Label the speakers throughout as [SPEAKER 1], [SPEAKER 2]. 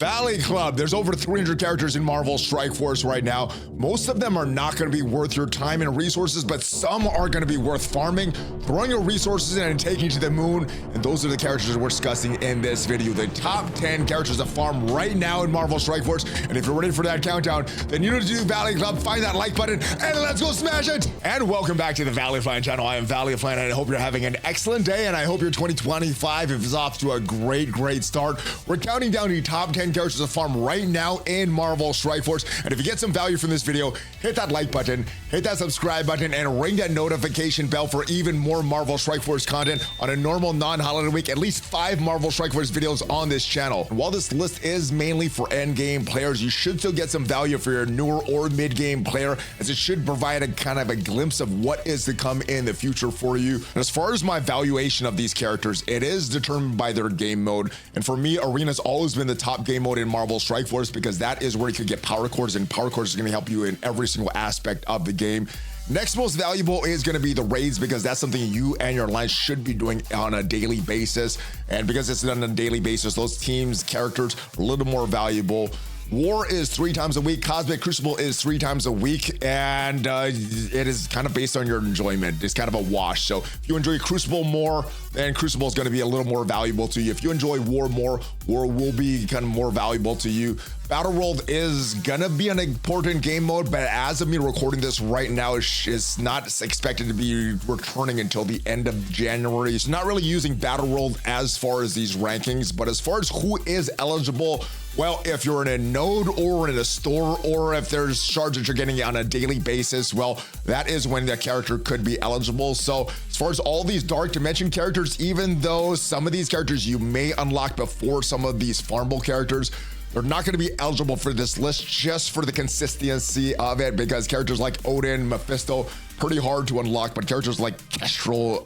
[SPEAKER 1] Valley Club, there's over 300 characters in Marvel Strike Force right now. Most of them are not going to be worth your time and resources, but some are going to be worth farming, throwing your resources in and taking to the moon. And those are the characters we're discussing in this video. The top 10 characters to farm right now in Marvel Strike Force. And if you're ready for that countdown, then you need to do Valley Club, find that like button, and let's go smash it. And welcome back to the ValleyFlyin channel. I am ValleyFlyin, and I hope you're having an excellent day, and I hope your 2025 is off to a great start. We're counting down the top 10 characters to farm right now in Marvel Strike Force. And if you get some value from this video, hit that like button, hit that subscribe button, and ring that notification bell for even more Marvel Strike Force content on a normal non-holiday week. At least 5 Marvel Strike Force videos on this channel. And while this list is mainly for endgame players, you should still get some value for your newer or mid-game player, as it should provide a kind of a glimpse of what is to come in the future for you. And as far as my valuation of these characters, it is determined by their game mode. And for me, Arena's always been the top game mode in Marvel Strike Force, because that is where you could get power cores, and power cores is going to help you in every single aspect of the game. Next most valuable is going to be the raids, because that's something you and your alliance should be doing on a daily basis. And because it's done on a daily basis, those teams, characters are a little more valuable. War is 3 times a week. Cosmic Crucible is 3 times a week, and it is kind of based on your enjoyment. It's kind of a wash. So if you enjoy Crucible more, then Crucible is going to be a little more valuable to you. If you enjoy War more, War will be kind of more valuable to you. Battle World is gonna be an important game mode, but as of me recording this right now, it's not expected to be returning until the end of January. So not really using Battle World as far as these rankings, but as far as who is eligible, well, if you're in a node or in a store, or if there's shards that you're getting on a daily basis, well, that is when the character could be eligible. So as far as all these Dark Dimension characters, even though some of these characters you may unlock before some of these farmable characters, they're not going to be eligible for this list just for the consistency of it, because characters like Odin, Mephisto, pretty hard to unlock, but characters like Kestrel,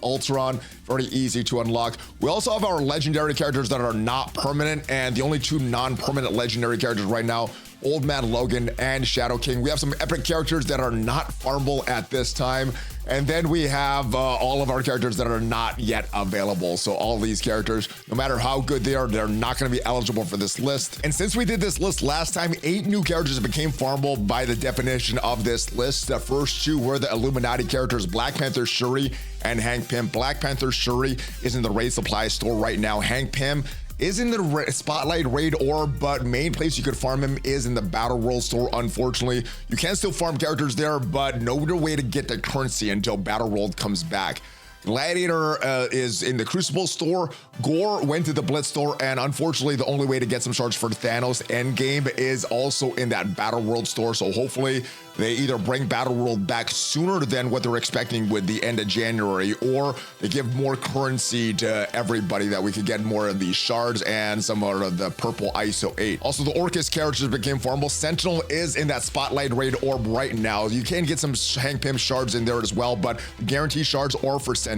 [SPEAKER 1] Ultron, very easy to unlock. We also have our legendary characters that are not permanent, and the only 2 non-permanent legendary characters right now, Old Man Logan and Shadow King. We have some epic characters that are not farmable at this time. And then we have all of our characters that are not yet available. So all these characters, no matter how good they are, they're not going to be eligible for this list. And since we did this list last time, 8 new characters became farmable by the definition of this list. The first 2 were the Illuminati characters, Black Panther Shuri and Hank Pym. Black Panther Shuri is in the raid supply store right now. Hank Pym is in the Spotlight raid orb, but main place you could farm him is in the Battle World store. Unfortunately, you can still farm characters there, but no other way to get the currency until Battle World comes back. Gladiator is in the Crucible store. Gore went to the Blitz store, and unfortunately, the only way to get some shards for Thanos Endgame is also in that Battle World store. So hopefully, they either bring Battle World back sooner than what they're expecting with the end of January, or they give more currency to everybody that we could get more of these shards and some of the purple ISO 8. Also, the Orcus characters became farmable. Sentinel is in that Spotlight raid orb right now. You can get some Hank Pym shards in there as well, but guaranteed shards are for Sentinel.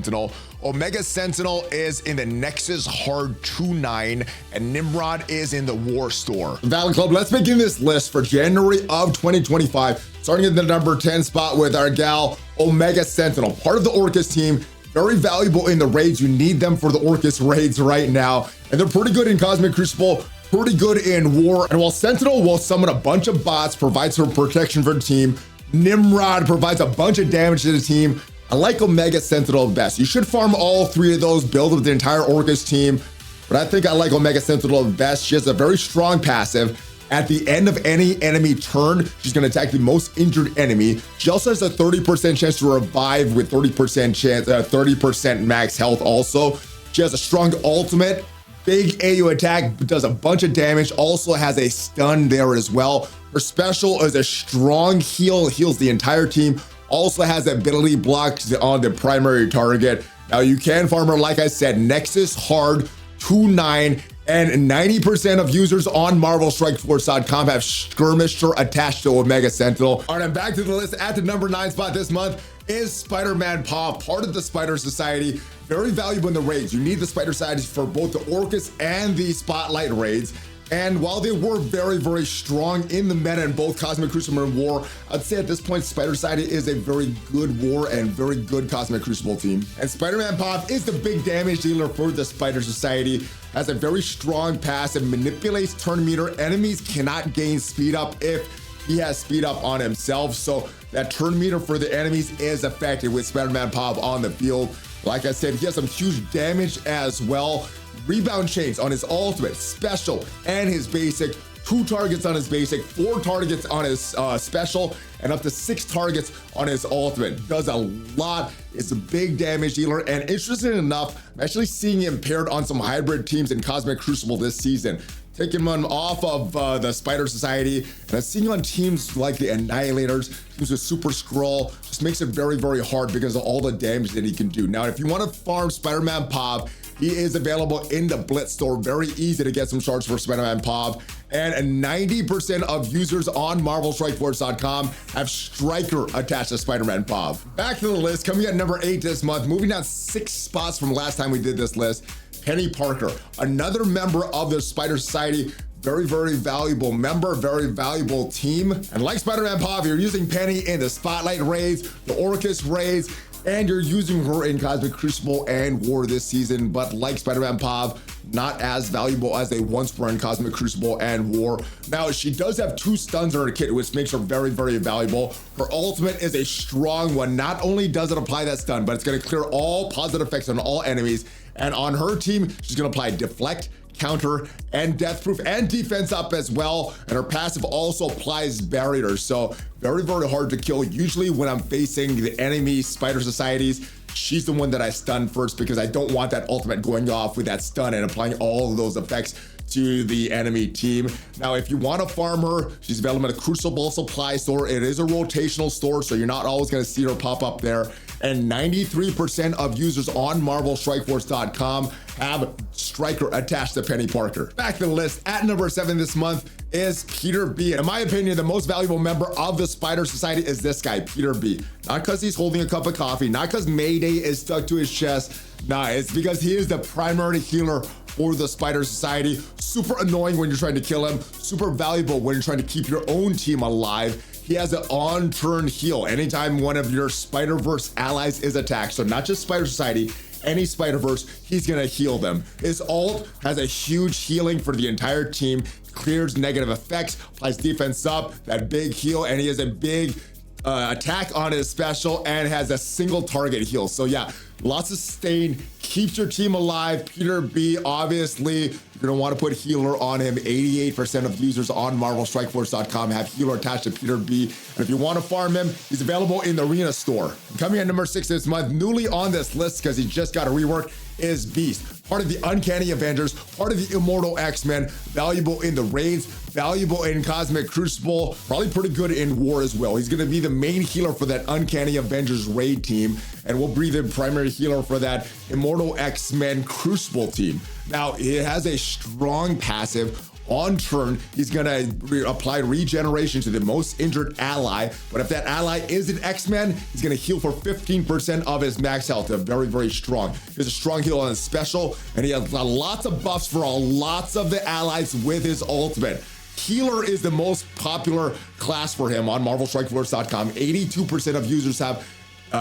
[SPEAKER 1] Omega Sentinel is in the Nexus Hard 2.9, and Nimrod is in the War store. Valley Club, let's begin this list for January of 2025. Starting at the number 10 spot with our gal, Omega Sentinel, part of the Orcus team, very valuable in the raids. You need them for the Orcus raids right now. And they're pretty good in Cosmic Crucible, pretty good in War. And while Sentinel will summon a bunch of bots, provides some protection for the team, Nimrod provides a bunch of damage to the team. I like Omega Sentinel best. You should farm all 3 of those, build up the entire Orcus team. But I think I like Omega Sentinel best. She has a very strong passive. At the end of any enemy turn, she's going to attack the most injured enemy. She also has a 30% chance to revive with 30% max health also. She has a strong ultimate, big AU attack, does a bunch of damage, also has a stun there as well. Her special is a strong heal, heals the entire team, also has ability blocks on the primary target. Now you can farm her, like I said, Nexus Hard 2.9, and 90% of users on MarvelStrikeForce.com have skirmished her attached to Omega Sentinel. All right, I'm back to the list. At the number 9 spot this month is SpiderMan Po, part of the Spider Society. Very valuable in the raids. You need the Spider Society for both the Orcus and the Spotlight raids. And while they were very strong in the meta in both Cosmic Crucible and War, I'd say at this point, Spider Society is a very good War and very good Cosmic Crucible team. And SpiderMan Po is the big damage dealer for the Spider Society. has a very strong passive, manipulates turn meter. Enemies cannot gain speed up if he has speed up on himself. So that turn meter for the enemies is effective with SpiderMan Po on the field. Like I said, he has some huge damage as well. Rebound chains on his ultimate, special, and his basic. 2 targets on his basic, 4 targets on his special, and up to 6 targets on his ultimate. Does a lot. It's a big damage dealer, and interesting enough, I'm actually seeing him paired on some hybrid teams in Cosmic Crucible this season. Taking him off of the Spider Society, and I'm seeing on teams like the Annihilators, teams with Super Skrull. Just makes it very, very hard because of all the damage that he can do. Now, if you want to farm SpiderMan Po, he is available in the Blitz store. Very easy to get some shards for SpiderMan Po. And 90% of users on MarvelStrikeForce.com have Striker attached to SpiderMan Po. Back to the list, coming at number 8 this month, moving down 6 spots from last time we did this list. Penny Parker, another member of the Spider Society. Very, very valuable member, very valuable team. And like SpiderMan Po, you're using Penny in the Spotlight raids, the Orcus raids, and you're using her in Cosmic Crucible and War this season, but like SpiderMan Po, not as valuable as they once were in Cosmic Crucible and War. Now, she does have 2 stuns in her kit, which makes her very, very valuable. Her ultimate is a strong one. Not only does it apply that stun, but it's gonna clear all positive effects on all enemies. And on her team, she's gonna apply Deflect, Counter, and Death Proof, and Defense Up as well. And her passive also applies Barrier. So very, very hard to kill. Usually when I'm facing the enemy Spider Societies, she's the one that I stun first because I don't want that ultimate going off with that stun and applying all of those effects to the enemy team. Now, if you want to farm her, she's available at a Crucible supply store. It is a rotational store, so you're not always going to see her pop up there. And 93% of users on MarvelStrikeForce.com have Striker attached to Penny Parker. Back to the list, at number 7 this month is Peter B. In my opinion, the most valuable member of the Spider Society is this guy, Peter B. Not because he's holding a cup of coffee, not because Mayday is stuck to his chest. Nah, it's because he is the primary healer for the Spider Society. Super annoying when you're trying to kill him, super valuable when you're trying to keep your own team alive. He has an on-turn heal anytime one of your Spider-Verse allies is attacked. So not just Spider Society, any Spider-Verse, he's gonna heal them. His ult has a huge healing for the entire team, clears negative effects, applies defense up, that big heal, and he has a big attack on his special and has a single target heal. So yeah, lots of sustain, keeps your team alive. Peter B, obviously, you're gonna want to put healer on him. 88% of users on MarvelStrikeForce.com have healer attached to Peter B. And if you want to farm him, he's available in the Arena store. Coming at number 6 this month, newly on this list because he just got a rework, is Beast. Part of the Uncanny Avengers, part of the Immortal X-Men, valuable in the raids, valuable in Cosmic Crucible, probably pretty good in War as well. He's gonna be the main healer for that Uncanny Avengers raid team, and will be the primary healer for that Immortal X-Men Crucible team. Now, he has a strong passive. On turn, he's gonna apply regeneration to the most injured ally, but if that ally is an X-Men, he's gonna heal for 15% of his max health. They're very, very strong. He has a strong heal on his special, and he has lots of buffs for lots of the allies with his ultimate. Healer is the most popular class for him on MarvelStrikeForce.com. 82% of users have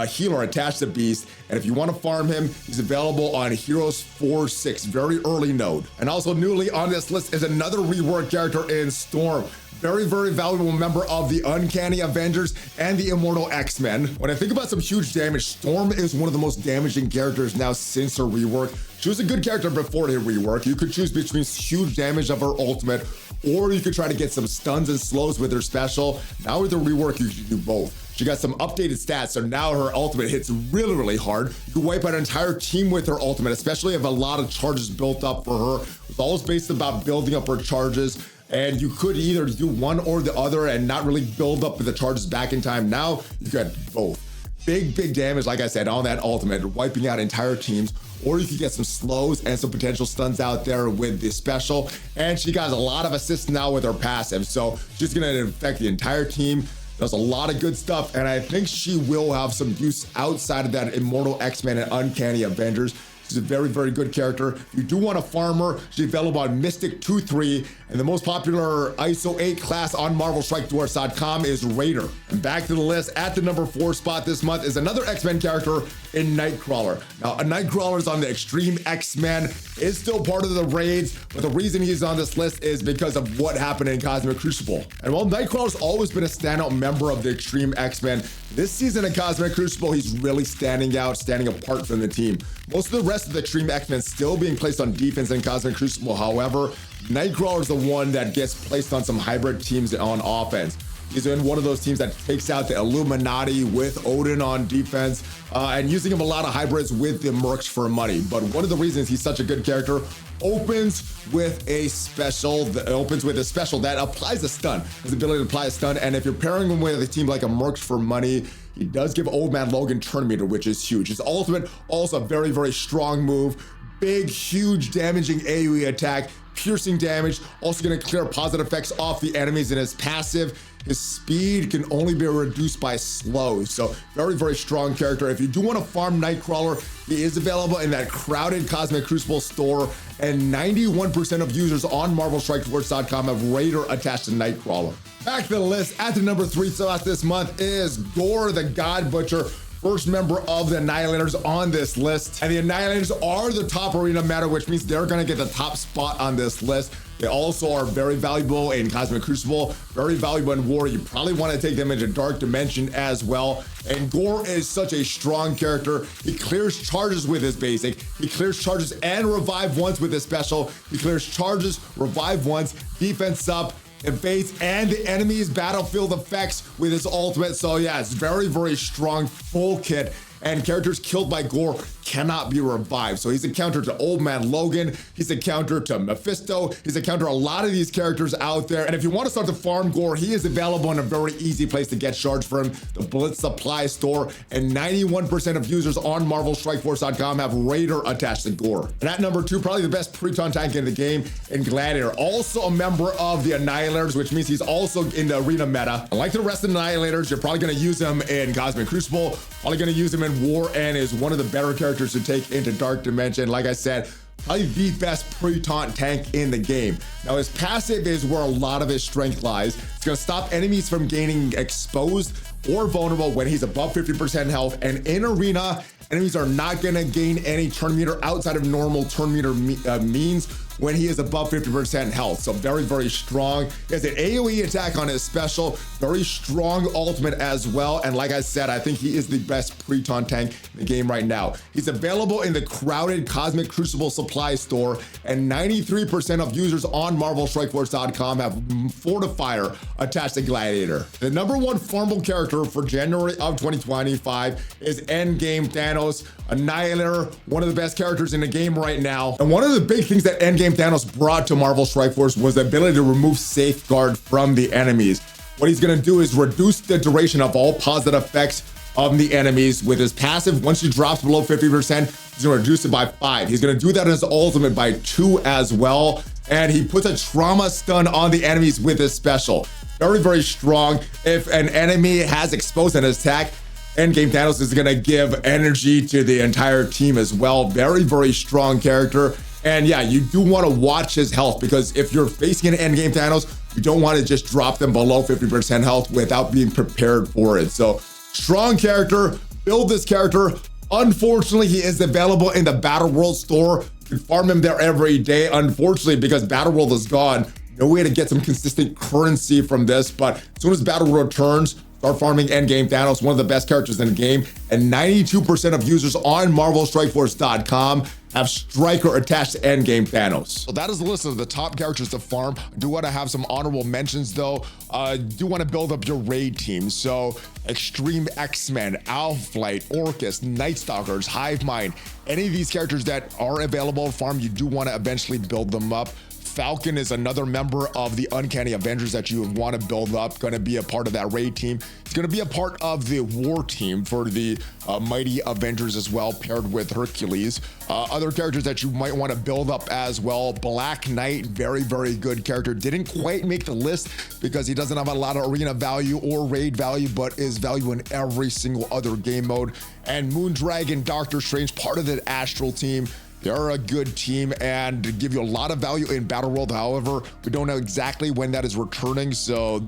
[SPEAKER 1] healer attached to Beast, and if you want to farm him, he's available on Heroes 4-6, very early node. And also newly on this list is another rework character in Storm. Very, very valuable member of the Uncanny Avengers and the Immortal X-Men. When I think about some huge damage, Storm is one of the most damaging characters now since her rework. She was a good character before her rework. You could choose between huge damage of her ultimate, or you could try to get some stuns and slows with her special. Now with the rework, you can do both. She got some updated stats, so now her ultimate hits really, really hard. You can wipe out an entire team with her ultimate, especially if a lot of charges built up for her. It's always based about building up her charges, and you could either do one or the other and not really build up the charges back in time. Now, you got both. Big, big damage, like I said, on that ultimate, wiping out entire teams, or you could get some slows and some potential stuns out there with the special. And she got a lot of assists now with her passive, so she's gonna affect the entire team. Does a lot of good stuff, and I think she will have some use outside of that Immortal X-Men and Uncanny Avengers. She's a very, very good character. If you do want to farm her, she's available on Mystic 2-3, And the most popular ISO 8 class on MarvelStrikeForce.com is Raider. And back to the list, at the number 4 spot this month is another X-Men character in Nightcrawler. Now, a Nightcrawler is on the Extreme X-Men, is still part of the raids, but the reason he's on this list is because of what happened in Cosmic Crucible. And while Nightcrawler's always been a standout member of the Extreme X-Men, this season in Cosmic Crucible, he's really standing out, standing apart from the team. Most of the rest of the Extreme X-Men still being placed on defense in Cosmic Crucible. However, Nightcrawler is the one that gets placed on some hybrid teams on offense. He's in one of those teams that takes out the Illuminati with Odin on defense, and using him a lot of hybrids with the mercs for money. But one of the reasons he's such a good character opens with a special that applies a stun, his ability to apply a stun. And if you're pairing him with a team like a mercs for money, he does give Old Man Logan turn meter, which is huge. His ultimate, also a very, very strong move. Big, huge, damaging AoE attack, piercing damage, also gonna clear positive effects off the enemies. In his passive, his speed can only be reduced by slow. So very, very strong character. If you do want to farm Nightcrawler, he is available in that crowded Cosmic Crucible store, and 91% of users on MarvelStrikeForce.com have Raider attached to Nightcrawler. Back to the list, at the number 3 spot this month is Gore the God Butcher, first member of the Annihilators on this list. And the Annihilators are the top arena meta, which means they're gonna get the top spot on this list. They also are very valuable in Cosmic Crucible, very valuable in War. You probably want to take them into Dark Dimension as well. And Gore is such a strong character. He clears charges with his basic. He clears charges and revive once with his special. He clears charges, revive once, defense up, evades, and the enemy's battlefield effects with his ultimate. So yeah, it's very, very strong full kit. And characters killed by Gore cannot be revived. So he's a counter to Old Man Logan. He's a counter to Mephisto. He's a counter to a lot of these characters out there. And if you want to start to farm Gore, he is available in a very easy place to get shards from, the Blitz Supply Store. And 91% of users on MarvelStrikeForce.com have Raider attached to Gore. And at number 2, probably the best Proton tank in the game in Gladiator. Also a member of the Annihilators, which means he's also in the arena meta. And like the rest of the Annihilators, you're probably going to use him in Cosmic Crucible, probably going to use him in War, and is one of the better characters to take into Dark Dimension. Like I said, probably the best pre-taunt tank in the game. Now his passive is where a lot of his strength lies. It's gonna stop enemies from gaining exposed or vulnerable when he's above 50% health, and in arena, enemies are not gonna gain any turn meter outside of normal turn meter means when he is above 50% health. So very, very strong. He has an AoE attack on his special, very strong ultimate as well. And like I said, I think he is the best pre-taunt tank in the game right now. He's available in the crowded Cosmic Crucible supply store, and 93% of users on MarvelStrikeForce.com have Fortifier attached to Gladiator. The number 1 farmable character for January of 2025 is Endgame Thanos, Annihilator, one of the best characters in the game right now. And one of the big things that Endgame Thanos brought to Marvel Strike Force was the ability to remove Safeguard from the enemies. What he's gonna do is reduce the duration of all positive effects of the enemies with his passive. Once he drops below 50%, he's gonna reduce it by 5. He's gonna do that in his ultimate by 2 as well. And he puts a trauma stun on the enemies with his special. Very, very strong. If an enemy has exposed an attack, Endgame Thanos is gonna give energy to the entire team as well. Very, very strong character. And yeah, you do want to watch his health, because if you're facing an Endgame Thanos, you don't want to just drop them below 50% health without being prepared for it. So strong character, build this character. Unfortunately, he is available in the Battle World store. You can farm him there every day. Unfortunately, because Battle World is gone, no way to get some consistent currency from this. But as soon as Battle World returns, start farming Endgame Thanos, one of the best characters in the game. And 92% of users on MarvelStrikeForce.com have Striker attached to Endgame Thanos. So that is the list of the top characters to farm. I do want to have some honorable mentions though. Do want to build up your raid team. So Extreme X-Men, Owlflight, Orcus, Night Stalkers, Hive Mind, any of these characters that are available to farm, you do want to eventually build them up. Falcon is another member of the Uncanny Avengers that you want to build up, going to be a part of that raid team. He's going to be a part of the war team for the Mighty Avengers as well, paired with Hercules. Other characters that you might want to build up as well. Black Knight, very, very good character. Didn't quite make the list because he doesn't have a lot of arena value or raid value, but is value in every single other game mode. And Moondragon, Doctor Strange, part of the Astral team. They're a good team and give you a lot of value in Battle World. However, we don't know exactly when that is returning, so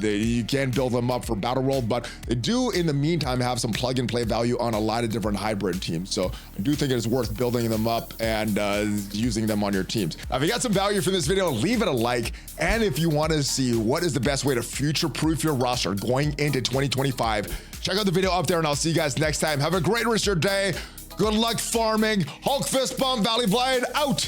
[SPEAKER 1] you can build them up for Battle World, but they do in the meantime have some plug and play value on a lot of different hybrid teams. So I do think it is worth building them up and using them on your teams. Now, if you got some value from this video, leave it a like. And if you want to see what is the best way to future-proof your roster going into 2025, check out the video up there, and I'll see you guys next time. Have a great rest of your day. Good luck farming. Hulk fist bump, ValleyFlyin out.